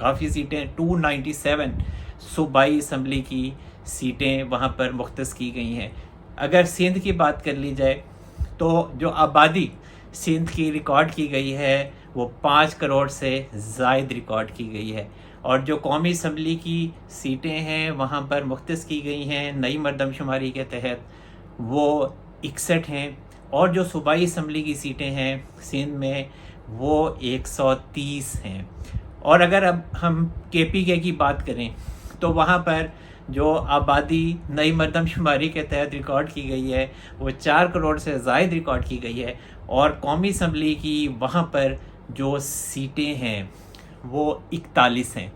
کافی سیٹیں 297 صوبائی اسمبلی کی سیٹیں وہاں پر مختص کی گئی ہیں۔ اگر سندھ کی بات کر لی جائے تو جو آبادی سندھ کی ریکارڈ کی گئی ہے وہ 5 کروڑ سے زائد ریکارڈ کی گئی ہے، اور جو قومی اسمبلی کی سیٹیں ہیں وہاں پر مختص کی گئی ہیں نئی مردم شماری کے تحت وہ 61 ہیں، اور جو صوبائی اسمبلی کی سیٹیں ہیں سندھ میں وہ 130 ہیں۔ اور اگر اب ہم کے پی کے کی بات کریں تو وہاں پر جو آبادی نئی مردم شماری کے تحت ریکارڈ کی گئی ہے وہ 4 کروڑ سے زائد ریکارڈ کی گئی ہے، اور قومی اسمبلی کی وہاں پر جو سیٹیں ہیں وہ 41 ہیں،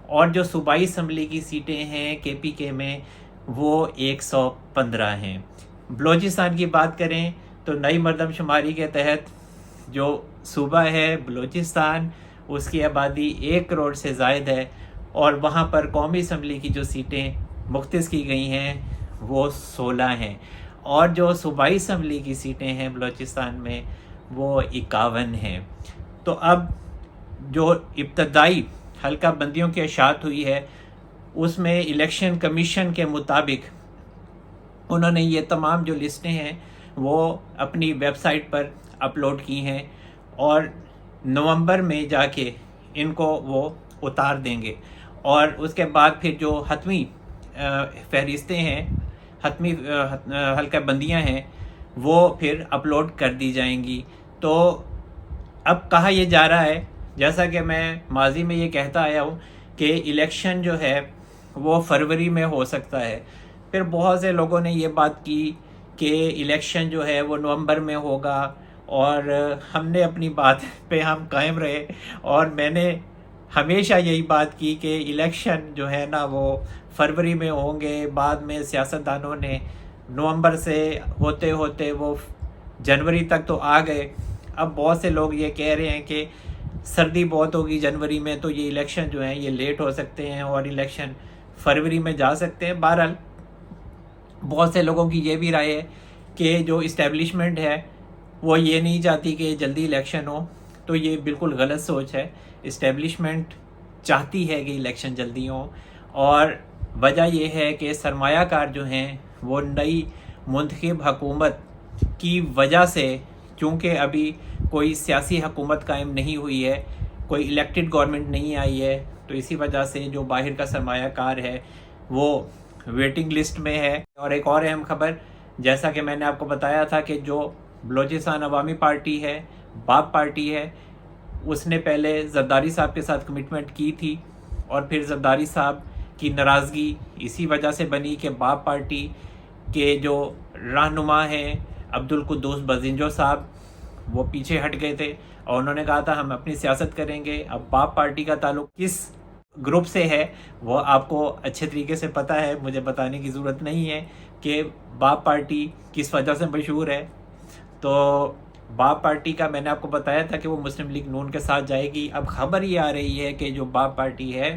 اور جو صوبائی اسمبلی کی سیٹیں ہیں کے پی کے میں وہ 115 ہیں۔ بلوچستان کی بات کریں تو نئی مردم شماری کے تحت جو صوبہ ہے بلوچستان، اس کی آبادی 1 کروڑ سے زائد ہے، اور وہاں پر قومی اسمبلی کی جو سیٹیں مختص کی گئی ہیں وہ 16 ہیں، اور جو صوبائی اسمبلی کی سیٹیں ہیں بلوچستان میں وہ 51 ہیں۔ تو اب جو ابتدائی حلقہ بندیوں کی اشاعت ہوئی ہے اس میں الیکشن کمیشن کے مطابق انہوں نے یہ تمام جو لسٹیں ہیں وہ اپنی ویب سائٹ پر اپلوڈ کی ہیں، اور نومبر میں جا کے ان کو وہ اتار دیں گے، اور اس کے بعد پھر جو حتمی فہرستیں ہیں، حتمی حلقہ بندیاں ہیں وہ پھر اپلوڈ کر دی جائیں گی۔ تو اب کہا یہ جا رہا ہے، جیسا کہ میں ماضی میں یہ کہتا آیا ہوں کہ الیکشن جو ہے وہ فروری میں ہو سکتا ہے، پھر بہت سے لوگوں نے یہ بات کی کہ الیکشن جو ہے وہ نومبر میں ہوگا، اور ہم نے اپنی بات پہ ہم قائم رہے، اور میں نے ہمیشہ یہی بات کی کہ الیکشن جو ہے نا وہ فروری میں ہوں گے۔ بعد میں سیاستدانوں نے نومبر سے ہوتے ہوتے وہ جنوری تک تو آ گئے، اب بہت سے لوگ یہ کہہ رہے ہیں کہ سردی بہت ہوگی جنوری میں تو یہ الیکشن جو ہیں یہ لیٹ ہو سکتے ہیں اور الیکشن فروری میں جا سکتے ہیں۔ بہرحال بہت سے لوگوں کی یہ بھی رائے ہے کہ جو اسٹیبلشمنٹ ہے وہ یہ نہیں چاہتی کہ جلدی الیکشن ہو، تو یہ بالکل غلط سوچ ہے۔ اسٹیبلشمنٹ چاہتی ہے کہ الیکشن جلدی ہوں، اور وجہ یہ ہے کہ سرمایہ کار جو ہیں وہ نئی منتخب حکومت کی وجہ سے، چونکہ ابھی کوئی سیاسی حکومت قائم نہیں ہوئی ہے، کوئی الیکٹڈ گورنمنٹ نہیں آئی ہے، تو اسی وجہ سے جو باہر کا سرمایہ کار ہے وہ ویٹنگ لسٹ میں ہے۔ اور ایک اور اہم خبر، جیسا کہ میں نے آپ کو بتایا تھا کہ جو بلوچستان عوامی پارٹی ہے، باب پارٹی ہے، اس نے پہلے زرداری صاحب کے ساتھ کمٹمنٹ کی تھی، اور پھر زرداری صاحب کی ناراضگی اسی وجہ سے بنی کہ باب پارٹی کے جو رہنما ہیں عبدالقدوس بزنجو صاحب وہ پیچھے ہٹ گئے تھے، اور انہوں نے کہا تھا ہم اپنی سیاست کریں گے۔ اب باب پارٹی کا تعلق کس گروپ سے ہے وہ آپ کو اچھے طریقے سے پتہ ہے، مجھے بتانے کی ضرورت نہیں ہے کہ باب پارٹی کس وجہ سے مشہور ہے۔ تو باب پارٹی کا میں نے آپ کو بتایا تھا کہ وہ مسلم لیگ نون کے ساتھ جائے گی۔ اب خبر یہ آ رہی ہے کہ جو باب پارٹی ہے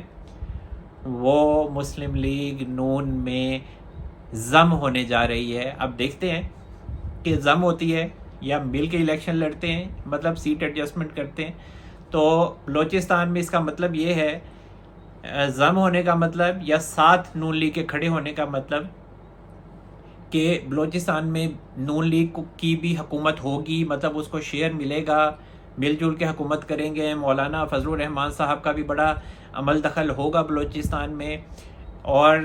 وہ مسلم لیگ نون میں ضم ہونے جا رہی ہے۔ اب دیکھتے ہیں کہ ضم ہوتی ہے یا مل کے الیکشن لڑتے ہیں، مطلب سیٹ ایڈجسٹمنٹ کرتے ہیں۔ تو بلوچستان میں اس کا مطلب یہ ہے، ضم ہونے کا مطلب یا ساتھ نون لیگ کے کھڑے ہونے کا مطلب کہ بلوچستان میں نون لیگ کی بھی حکومت ہوگی، مطلب اس کو شیئر ملے گا، مل جل کے حکومت کریں گے۔ مولانا فضل الرحمان صاحب کا بھی بڑا عمل دخل ہوگا بلوچستان میں، اور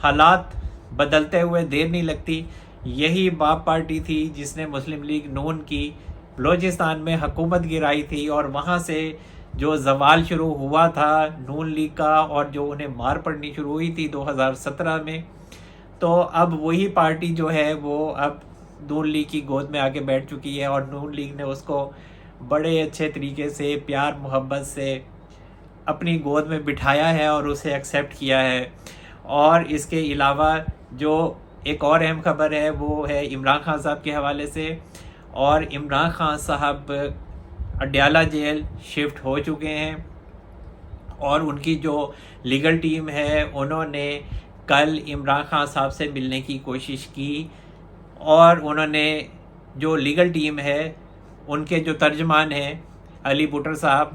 حالات بدلتے ہوئے دیر نہیں لگتی۔ یہی باب پارٹی تھی جس نے مسلم لیگ نون کی بلوچستان میں حکومت گرائی تھی، اور وہاں سے جو زوال شروع ہوا تھا نون لیگ کا، اور جو انہیں مار پڑنی شروع ہوئی تھی 2017 میں، تو اب وہی پارٹی جو ہے وہ اب نون لیگ کی گود میں آگے بیٹھ چکی ہے، اور نون لیگ نے اس کو بڑے اچھے طریقے سے پیار محبت سے اپنی گود میں بٹھایا ہے اور اسے ایکسیپٹ کیا ہے۔ اور اس کے علاوہ جو ایک اور اہم خبر ہے وہ ہے عمران خان صاحب کے حوالے سے، اور عمران خان صاحب اڈیالہ جیل شفٹ ہو چکے ہیں، اور ان کی جو لیگل ٹیم ہے انہوں نے کل عمران خان صاحب سے ملنے کی کوشش کی، اور انہوں نے جو لیگل ٹیم ہے ان کے جو ترجمان ہیں علی بٹر صاحب،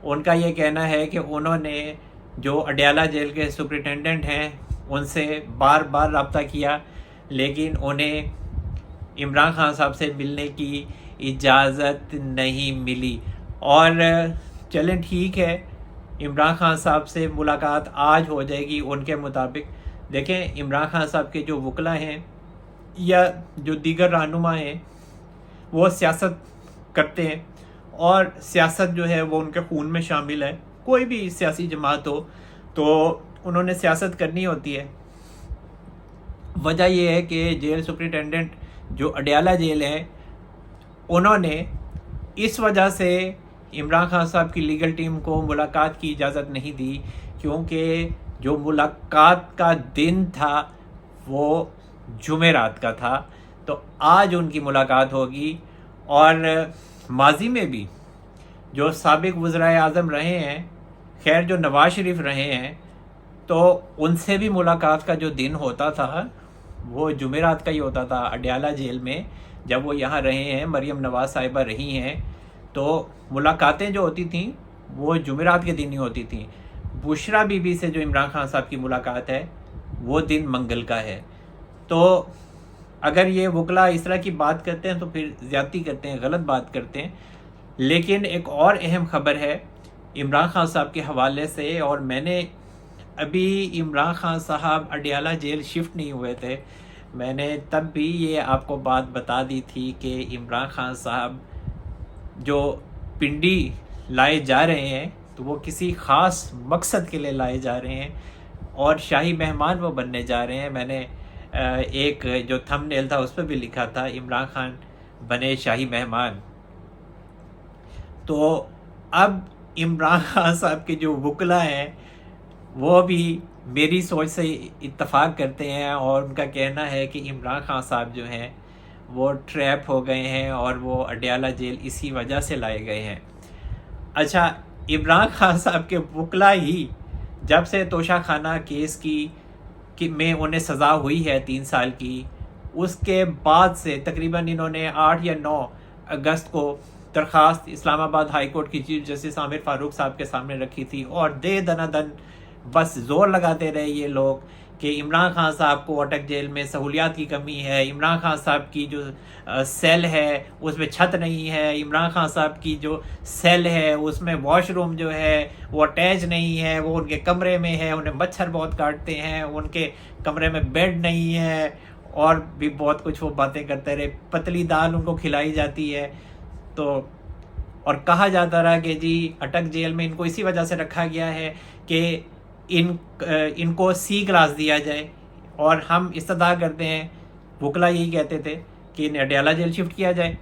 ان کا یہ کہنا ہے کہ انہوں نے جو اڈیالہ جیل کے سپرنٹینڈنٹ ہیں ان سے بار بار رابطہ کیا، لیکن انہیں عمران خان صاحب سے ملنے کی اجازت نہیں ملی۔ اور چلیں ٹھیک ہے، عمران خان صاحب سے ملاقات آج ہو جائے گی ان کے مطابق۔ دیکھیں عمران خان صاحب کے جو وکلا ہیں یا جو دیگر رہنما ہیں وہ سیاست کرتے ہیں، اور سیاست جو ہے وہ ان کے خون میں شامل ہے۔ کوئی بھی سیاسی جماعت ہو تو انہوں نے سیاست کرنی ہوتی ہے۔ وجہ یہ ہے کہ جیل سپرنٹینڈنٹ جو اڈیالہ جیل ہے انہوں نے اس وجہ سے عمران خان صاحب کی لیگل ٹیم کو ملاقات کی اجازت نہیں دی، کیونکہ جو ملاقات کا دن تھا وہ جمعرات کا تھا، تو آج ان کی ملاقات ہوگی۔ اور ماضی میں بھی جو سابق وزرائے اعظم رہے ہیں، خیر جو نواز شریف رہے ہیں، تو ان سے بھی ملاقات کا جو دن ہوتا تھا وہ جمعرات کا ہی ہوتا تھا اڈیالہ جیل میں۔ جب وہ یہاں رہے ہیں، مریم نواز صاحبہ رہی ہیں، تو ملاقاتیں جو ہوتی تھیں وہ جمعرات کے دن ہی ہوتی تھیں۔ بشرا بی بی سے جو عمران خان صاحب کی ملاقات ہے وہ دن منگل کا ہے۔ تو اگر یہ وکلا اس طرح کی بات کرتے ہیں تو پھر زیادتی کرتے ہیں، غلط بات کرتے ہیں۔ لیکن ایک اور اہم خبر ہے عمران خان صاحب کے حوالے سے، اور میں نے ابھی عمران خان صاحب اڈیالہ جیل شفٹ نہیں ہوئے تھے، میں نے تب بھی یہ آپ کو بات بتا دی تھی کہ عمران خان صاحب جو پنڈی لائے جا رہے ہیں تو وہ کسی خاص مقصد کے لیے لائے جا رہے ہیں، اور شاہی مہمان وہ بننے جا رہے ہیں۔ میں نے ایک جو تھم نیل تھا اس پہ بھی لکھا تھا عمران خان بنے شاہی مہمان۔ تو اب عمران خان صاحب کے جو وکلا ہیں وہ بھی میری سوچ سے اتفاق کرتے ہیں، اور ان کا کہنا ہے کہ عمران خان صاحب جو ہیں وہ ٹریپ ہو گئے ہیں اور وہ اڈیالہ جیل اسی وجہ سے لائے گئے ہیں۔ اچھا، عمران خان صاحب کے وکلا ہی جب سے توشہ خانہ کیس کی میں انہیں سزا ہوئی ہے 3 سال کی، اس کے بعد سے تقریباً انہوں نے 8 یا 9 اگست کو درخواست اسلام آباد ہائی کورٹ کی چیف جسٹس عامر فاروق صاحب کے سامنے رکھی تھی، اور دے دنادن بس زور لگاتے رہے یہ لوگ کہ عمران خان صاحب کو اٹک جیل میں سہولیات کی کمی ہے، عمران خان صاحب کی جو سیل ہے اس میں چھت نہیں ہے، عمران خان صاحب کی جو سیل ہے اس میں واش روم جو ہے وہ اٹیچ نہیں ہے، وہ ان کے کمرے میں ہے، انہیں مچھر بہت کاٹتے ہیں، ان کے کمرے میں بیڈ نہیں ہے، اور بھی بہت کچھ وہ باتیں کرتے رہے۔ پتلی دال ان کو کھلائی جاتی ہے، تو اور کہا جاتا رہا کہ جی اٹک جیل میں ان کو اسی وجہ سے رکھا گیا ہے کہ ان کو سی کلاس دیا جائے، اور ہم استدعا کرتے ہیں، وکلا یہی کہتے تھے کہ انہیں اڈیالہ جیل شفٹ کیا جائے۔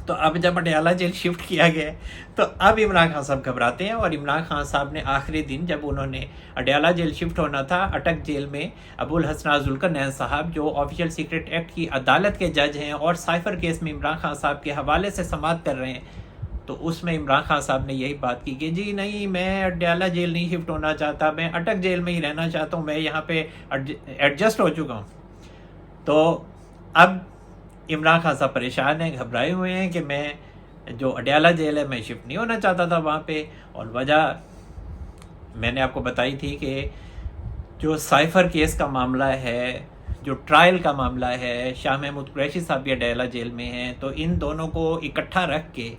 تو اب جب اڈیالہ جیل شفٹ کیا گیا تو اب عمران خان صاحب گھبراتے ہیں، اور عمران خان صاحب نے آخری دن جب انہوں نے اڈیالہ جیل شفٹ ہونا تھا، اٹک جیل میں ابو الحسنات ذوالقرنین صاحب جو آفیشل سیکرٹ ایکٹ کی عدالت کے جج ہیں اور سائفر کیس میں عمران خان صاحب کے حوالے سے سماعت کر رہے ہیں، تو اس میں عمران خان صاحب نے یہی بات کی کہ جی نہیں، میں اڈیالہ جیل نہیں شفٹ ہونا چاہتا، میں اٹک جیل میں ہی رہنا چاہتا ہوں، میں یہاں پہ ایڈجسٹ ہو چکا ہوں۔ تو اب عمران خان صاحب پریشان ہیں، گھبرائے ہوئے ہیں کہ میں جو اڈیالہ جیل ہے میں شفٹ نہیں ہونا چاہتا تھا وہاں پہ، اور وجہ میں نے آپ کو بتائی تھی کہ جو سائفر کیس کا معاملہ ہے، جو ٹرائل کا معاملہ ہے، شاہ محمود قریشی صاحب بھی اڈیالہ جیل میں ہیں، تو ان دونوں کو اکٹھا رکھ کے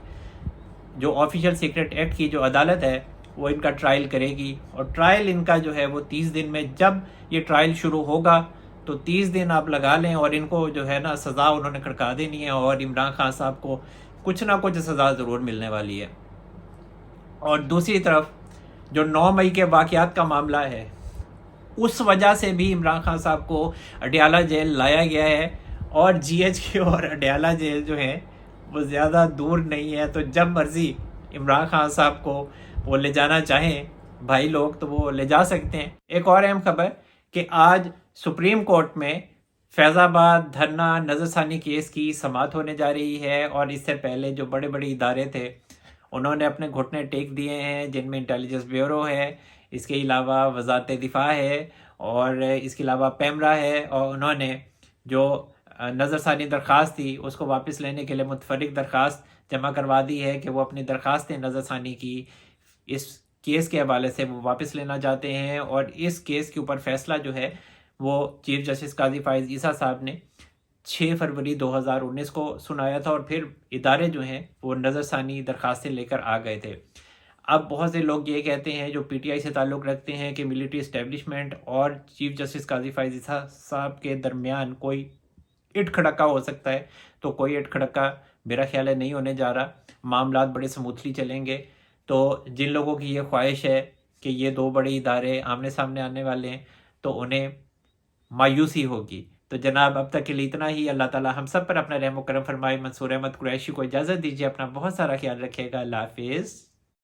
جو آفیشل سیکرٹ ایکٹ کی جو عدالت ہے وہ ان کا ٹرائل کرے گی، اور ٹرائل ان کا جو ہے وہ 30 دن میں، جب یہ ٹرائل شروع ہوگا تو 30 دن آپ لگا لیں، اور ان کو جو ہے نا سزا انہوں نے کھڑکا دینی ہے، اور عمران خان صاحب کو کچھ نہ کچھ سزا ضرور ملنے والی ہے۔ اور دوسری طرف جو 9 مئی کے واقعات کا معاملہ ہے، اس وجہ سے بھی عمران خان صاحب کو اڈیالہ جیل لایا گیا ہے، اور جی ایچ کے اور اڈیالہ جیل جو ہے وہ زیادہ دور نہیں ہے، تو جب مرضی عمران خان صاحب کو وہ لے جانا چاہیں بھائی لوگ تو وہ لے جا سکتے ہیں۔ ایک اور اہم خبر کہ آج سپریم کورٹ میں فیض آباد دھرنا نظر ثانی کیس کی سماعت ہونے جا رہی ہے، اور اس سے پہلے جو بڑے بڑے ادارے تھے انہوں نے اپنے گھٹنے ٹیک دیے ہیں، جن میں انٹیلیجنس بیورو ہے، اس کے علاوہ وزارت دفاع ہے، اور اس کے علاوہ پیمرا ہے، اور انہوں نے جو نظر ثانی درخواست تھی اس کو واپس لینے کے لیے متفرق درخواست جمع کروا دی ہے کہ وہ اپنی درخواستیں نظر ثانی کی اس کیس کے حوالے سے وہ واپس لینا چاہتے ہیں، اور اس کیس کے اوپر فیصلہ جو ہے وہ چیف جسٹس قاضی فائز عیسیٰ صاحب نے 6 فروری 2019 کو سنایا تھا، اور پھر ادارے جو ہیں وہ نظر ثانی درخواستیں لے کر آ گئے تھے۔ اب بہت سے لوگ یہ کہتے ہیں جو پی ٹی آئی سے تعلق رکھتے ہیں کہ ملٹری اسٹیبلشمنٹ اور چیف جسٹس قاضی فائز عیسیٰ صاحب کے درمیان کوئی اٹ کھڑکا ہو سکتا ہے، تو کوئی اٹ کھڑکا میرا خیال ہے نہیں ہونے جا رہا، معاملات بڑے سموتھلی چلیں گے۔ تو جن لوگوں کی یہ خواہش ہے کہ یہ دو بڑے ادارے آمنے سامنے آنے والے ہیں تو انہیں مایوسی ہوگی۔ تو جناب اب تک کے لیے اتنا ہی۔ اللہ تعالی ہم سب پر اپنا رحم و کرم فرمائے۔ منصور احمد قریشی کو اجازت دیجیے، اپنا بہت سارا خیال رکھے گا۔ اللہ حافظ۔